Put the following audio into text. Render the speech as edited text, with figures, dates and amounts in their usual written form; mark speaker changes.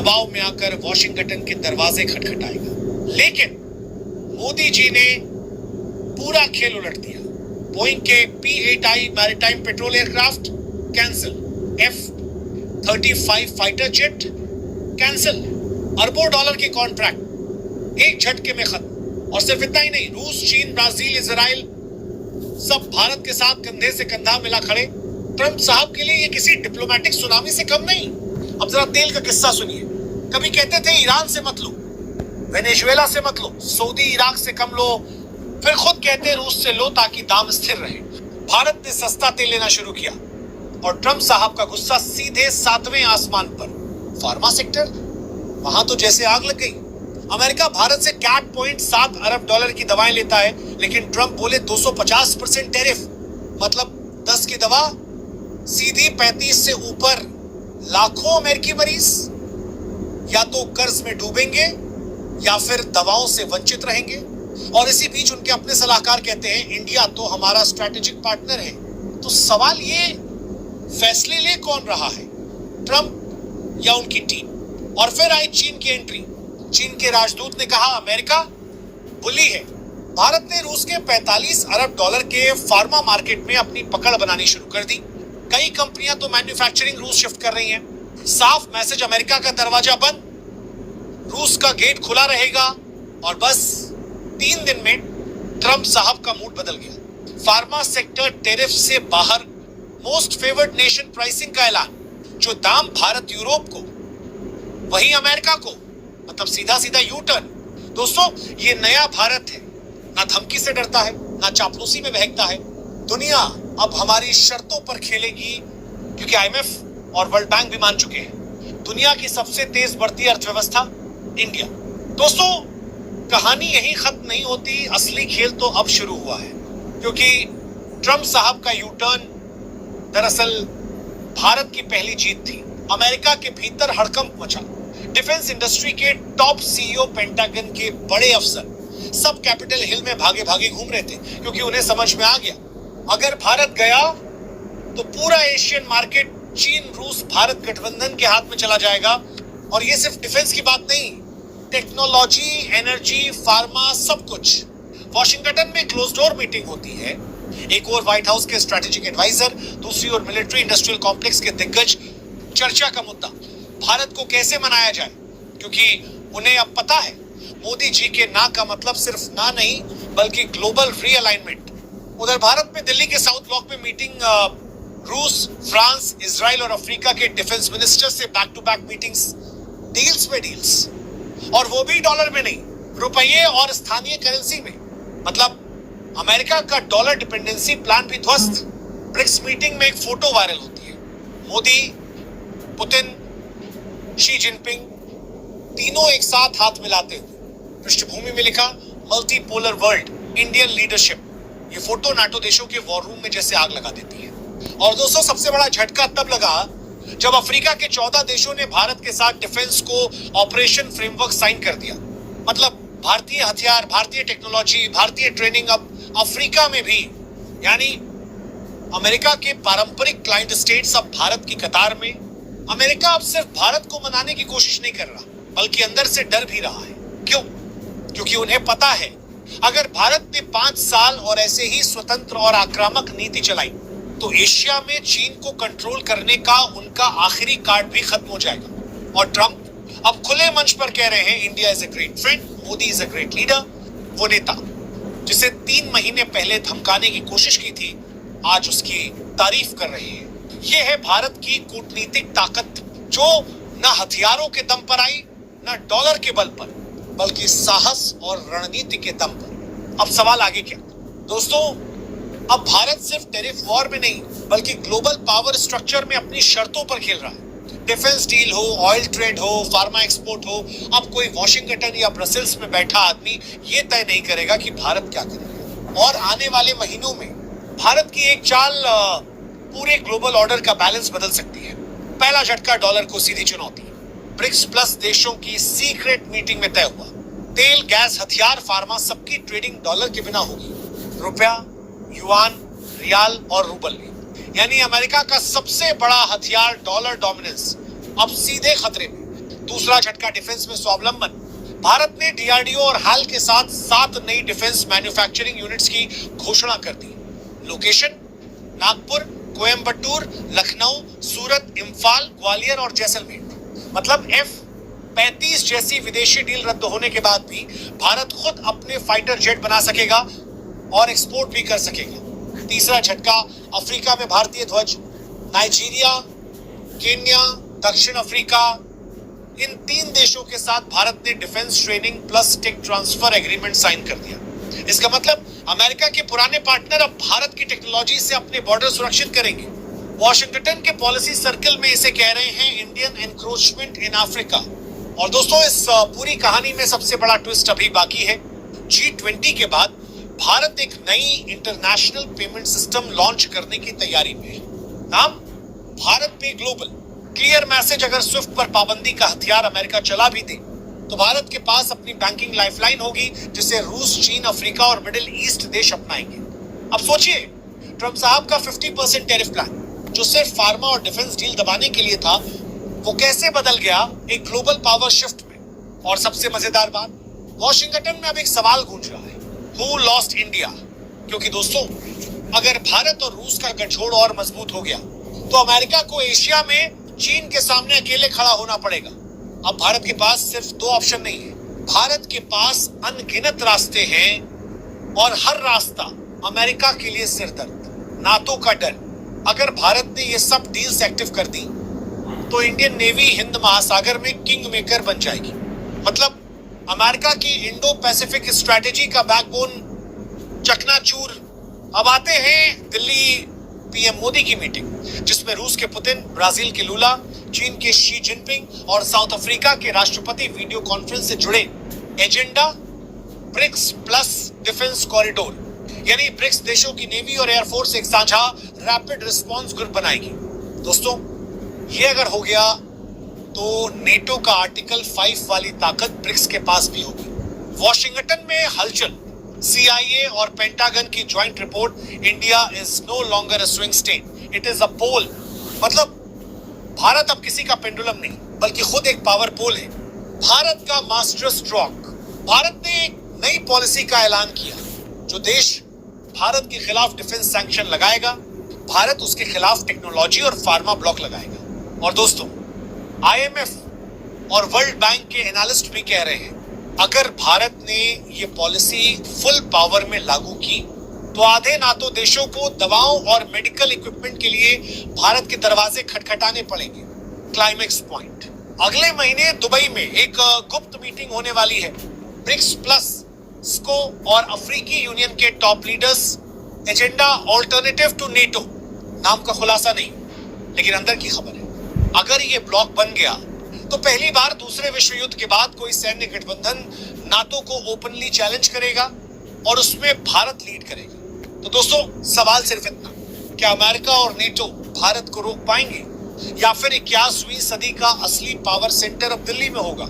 Speaker 1: दबाव में आकर वॉशिंगटन के दरवाजे खटखटाएगा। लेकिन मोदी जी ने पूरा खेल उलट दिया। बोइंग के P-8I maritime petrol aircraft cancel, F-35 fighter jet cancel, अरबों डॉलर के कॉन्ट्रैक्ट एक झटके में खत्म। और सिर्फ इतना ही नहीं, रूस, चीन, ब्राजील, इजराइल सब भारत के साथ कंधे से कंधा मिला खड़े। ट्रंप साहब के लिए ये किसी डिप्लोमेटिक सुनामी से कम नहीं। अब जरा तेल का किस्सा सुनिए। कभी कहते थे ईरान से मत लो, वेनेजुएला से मत लो, सऊदी इराक से कम लो, फिर खुद कहते रूस से लो ताकि दाम स्थिर रहे। भारत ने सस्ता तेल लेना शुरू किया और ट्रंप साहब का गुस्सा सीधे 7वें आसमान पर। फार्मा सेक्टर, वहां तो जैसे आग लग गई। अमेरिका भारत से $7 अरब की दवाएं लेता है, लेकिन ट्रंप बोले 250% टैरिफ, मतलब 10 की दवा सीधी 35 से ऊपर। लाखों अमेरिकी मरीज या तो कर्ज में डूबेंगे या फिर दवाओं से वंचित रहेंगे। और इसी बीच उनके अपने सलाहकार कहते हैं इंडिया तो हमारा स्ट्रैटेजिक पार्टनर है। तो सवाल ये, फैसले ले कौन रहा है, ट्रंप या उनकी टीम? और फिर आई चीन की एंट्री। चीन के राजदूत ने कहा अमेरिका बुली है। भारत ने रूस के $45 अरब के फार्मा मार्केट में अपनी पकड़ बनानी शुरू कर दी। कई कंपनियां तो मैन्युफैक्चरिंग रूस शिफ्ट कर रही हैं। साफ मैसेज, अमेरिका का दरवाजा बंद, रूस का गेट खुला रहेगा। और बस 3 दिन में ट्रंप साहब का मूड बदल गया। फार्मा सेक्टर टैरिफ से बाहर, मोस्ट फेवर्ड नेशन प्राइसिंग का ऐलान। जो दाम भारत यूरोप को वही अमेरिका को, मतलब सीधा सीधा यू टर्न। दोस्तों, ये नया भारत है, ना धमकी से डरता है, ना चापलूसी में बहकता है। दुनिया अब हमारी शर्तों पर खेलेगी, क्योंकि IMF और वर्ल्ड बैंक भी मान चुके हैं। दुनिया की सबसे तेज बढ़ती अर्थव्यवस्था इंडिया। दोस्तों, कहानी यही खत्म नहीं होती, असली खेल तो अब शुरू हुआ है। क्योंकि ट्रंप साहब का यू टर्न दरअसल भारत की पहली जीत थी। अमेरिका के भीतर हड़कंप मचा। डिफेंस इंडस्ट्री के टॉप CEO, पेंटागन के बड़े अफसर सब कैपिटल हिल में भागे भागे घूम रहे थे, क्योंकि उन्हें समझ में आ गया अगर भारत गया तो पूरा एशियन मार्केट चीन, रूस, भारत गठबंधन के हाथ में चला जाएगा। और ये सिर्फ डिफेंस की बात नहीं, टेक्नोलॉजी, एनर्जी, फार्मा, सब कुछ। वॉशिंगटन में क्लोज डोर मीटिंग होती है। एक और व्हाइट हाउस के स्ट्रेटेजिक एडवाइजर, दूसरी ओर मिलिट्री इंडस्ट्रियल कॉम्प्लेक्स के दिग्गज। चर्चा का मुद्दा भारत को कैसे मनाया जाए, क्योंकि उन्हें अब पता है मोदी जी के ना का मतलब सिर्फ ना नहीं, बल्कि ग्लोबल रीअलाइनमेंट। उधर भारत में दिल्ली के साउथ ब्लॉक में मीटिंग, रूस, फ्रांस, इजराइल और अफ्रीका के डिफेंस मिनिस्टर से back to back meetings, deals पे डील्स। और वो भी डॉलर में नहीं, रुपये और स्थानीय करेंसी में। मतलब अमेरिका का डॉलर डिपेंडेंसी प्लान भी ध्वस्त। ब्रिक्स मीटिंग में एक फोटो वायरल होती है, मोदी, पुतिन, शी जिनपिंग तीनों एक साथ हाथ मिलाते हुए। पृष्ठभूमि में लिखा मल्टीपोलर वर्ल्ड, इंडियन लीडरशिप। ये फोटो नाटो देशों के वॉर रूम में जैसे आग लगा देती है। और दोस्तों, सबसे बड़ा झटका तब लगा जब अफ्रीका के 14 देशों ने भारत के साथ डिफेंस को ऑपरेशन फ्रेमवर्क साइन कर दिया। मतलब भारतीय हथियार, भारतीय टेक्नोलॉजी, भारतीय ट्रेनिंग अब अफ्रीका में भी। यानी अमेरिका के पारंपरिक क्लाइंट स्टेट्स अब भारत की कतार में। अमेरिका अब सिर्फ भारत को मनाने की कोशिश नहीं कर रहा, बल्कि अंदर से डर भी रहा है। क्यों? क्योंकि उन्हें पता है अगर भारत ने 5 साल और ऐसे ही स्वतंत्र और आक्रामक नीति चलाई तो एशिया में चीन को कंट्रोल करने का उनका आखिरी कार्ड भी खत्म हो जाएगा। और ट्रंप अब खुले मंच पर कह रहे हैं India is a great friend, Modi is a great leader. वो नेता जिसे 3 महीने पहले धमकाने की कोशिश की थी, आज उसकी तारीफ कर रहे हैं। ये है भारत की कूटनीतिक ताकत, जो न हथियारों के दम पर आई, न डॉलर के बल पर, बल्कि साहस और रणनीति के दम पर। अब सवाल आगे क्या? दोस्तों, अब भारत सिर्फ टैरिफ वॉर में नहीं, बल्कि ग्लोबल पावर स्ट्रक्चर में अपनी शर्तों पर खेल रहा है। डिफेंस डील हो, ऑयल ट्रेड हो, फार्मा एक्सपोर्ट हो, अब कोई वॉशिंगटन या ब्रसेल्स में बैठा आदमी ये तय नहीं करेगा कि भारत क्या करेगा। और आने वाले महीनों में भारत की एक चाल पूरे ग्लोबल ऑर्डर का बैलेंस बदल सकती है। पहला झटका डॉलर को सीधी चुनौती। ब्रिक्स प्लस देशों की सीक्रेट मीटिंग में तय हुआ, तेल, गैस, हथियार, फार्मा सबकी ट्रेडिंग डॉलर के बिना होगी। रुपया, युआन, रियाल और रूबल में। यानी अमेरिका का सबसे बड़ा हथियार डॉलर डोमिनेंस अब सीधे खतरे में। दूसरा झटका डिफेंस में स्वावलंबन। भारत ने डीआरडीओ और हाल के साथ 7 नई डिफेंस मैन्युफैक्चरिंग यूनिट्स की घोषणा कर दी। लोकेशन नागपुर, कोयंबटूर, लखनऊ, सूरत, इम्फाल, ग्वालियर और जैसलमेर। मतलब F-35 जैसी विदेशी डील रद्द होने के बाद भी भारत खुद अपने फाइटर जेट बना सकेगा और एक्सपोर्ट भी कर सकेगा। तीसरा झटका अफ्रीका में भारतीय ध्वज। नाइजीरिया, केन्या, दक्षिण अफ्रीका, इन 3 देशों के साथ भारत ने defence training plus tech transfer agreement sign कर दिया। इसका मतलब अमेरिका के पुराने पार्टनर अब भारत की टेक्नोलॉजी से अपने बॉर्डर सुरक्षित करेंगे। वॉशिंगटन के पॉलिसी सर्कल में इसे कह रहे हैं इंडियन एनक्रोचमेंट इन अफ्रीका। और दोस्तों, इस पूरी कहानी में सबसे बड़ा ट्विस्ट अभी बाकी है। G20 के बाद भारत एक नई इंटरनेशनल पेमेंट सिस्टम लॉन्च करने की तैयारी में है। नाम भारत पे ग्लोबल। क्लियर मैसेज, अगर स्विफ्ट पर पाबंदी का हथियार अमेरिका चला भी दे तो भारत के पास अपनी बैंकिंग लाइफलाइन होगी, जिसे रूस, चीन, अफ्रीका और मिडिल ईस्ट देश अपनाएंगे। अब सोचिए, ट्रंप साहब का 50% टैरिफ प्लान, जो सिर्फ फार्मा और डिफेंस डील दबाने के लिए था, वो कैसे बदल गया एक ग्लोबल पावर शिफ्ट में। और सबसे मजेदार बात, वॉशिंगटन में अब एक सवाल गूंज रहा है, हु लॉस्ट इंडिया? क्योंकि दोस्तों, अगर भारत और रूस का गठजोड़ और मजबूत हो गया तो अमेरिका को एशिया में चीन के सामने अकेले खड़ा होना पड़ेगा। अब भारत के पास सिर्फ 2 ऑप्शन नहीं है, भारत के पास अनगिनत रास्ते हैं और हर रास्ता अमेरिका के लिए सिरदर्द, नाटो का डर। अगर भारत ने ये सब डील्स एक्टिव कर दी तो इंडियन नेवी हिंद महासागर में किंग मेकर बन जाएगी। मतलब अमेरिका की इंडो पैसिफिक स्ट्रैटेजी का बैकबोन चकनाचूर। अब आते हैं दिल्ली पीएम मोदी की मीटिंग, जिसमें रूस के पुतिन, ब्राजील के लूला, चीन के शी जिनपिंग और साउथ अफ्रीका के राष्ट्रपति वीडियो कॉन्फ्रेंस से जुड़े। Agenda BRICS plus defence corridor, यानी ब्रिक्स देशों की नेवी और एयरफोर्स एक साझा रैपिड रिस्पांस ग्रुप बनाएगी। दोस्तों, ये अगर हो गया तो नेटो का आर्टिकल 5 वाली ताकत ब्रिक्स के पास भी होगी। वॉशिंगटन में हलचल, CIA और पेंटागन की joint report, India is no longer a swing state, it is a pole. मतलब भारत अब किसी का पेंडुलम नहीं, बल्कि खुद एक पावर पोल है। भारत का मास्टर स्ट्रोक। भारत ने एक नई पॉलिसी का ऐलान किया, जो देश भारत के खिलाफ डिफेंस सैंक्शन लगाएगा, भारत उसके खिलाफ टेक्नोलॉजी और फार्मा ब्लॉक लगाएगा। और दोस्तों, IMF और वर्ल्ड बैंक के एनालिस्ट भी कह रहे हैं, अगर भारत ने ये पॉलिसी फुल पावर में लागू की तो आधे नाटो देशों को दवाओं और मेडिकल इक्विपमेंट के लिए भारत के दरवाजे खटखटाने पड़ेंगे। क्लाइमेक्स पॉइंट, अगले महीने दुबई में एक गुप्त मीटिंग होने वाली है। ब्रिक्स प्लस स्को और अफ्रीकी यूनियन के top leaders. Agenda alternative to NATO. नाम का खुलासा नहीं, लेकिन अंदर की खबर है। अगर ये ब्लॉक बन गया तो पहली बार दूसरे विश्व युद्ध के बाद कोई सैन्य गठबंधन नाटो को ओपनली चैलेंज करेगा और उसमें भारत लीड करेगा। तो दोस्तों, सवाल सिर्फ इतना, क्या अमेरिका और नेटो भारत को रोक पाएंगे, या फिर 21वीं सदी का असली पावर सेंटर अब दिल्ली में होगा?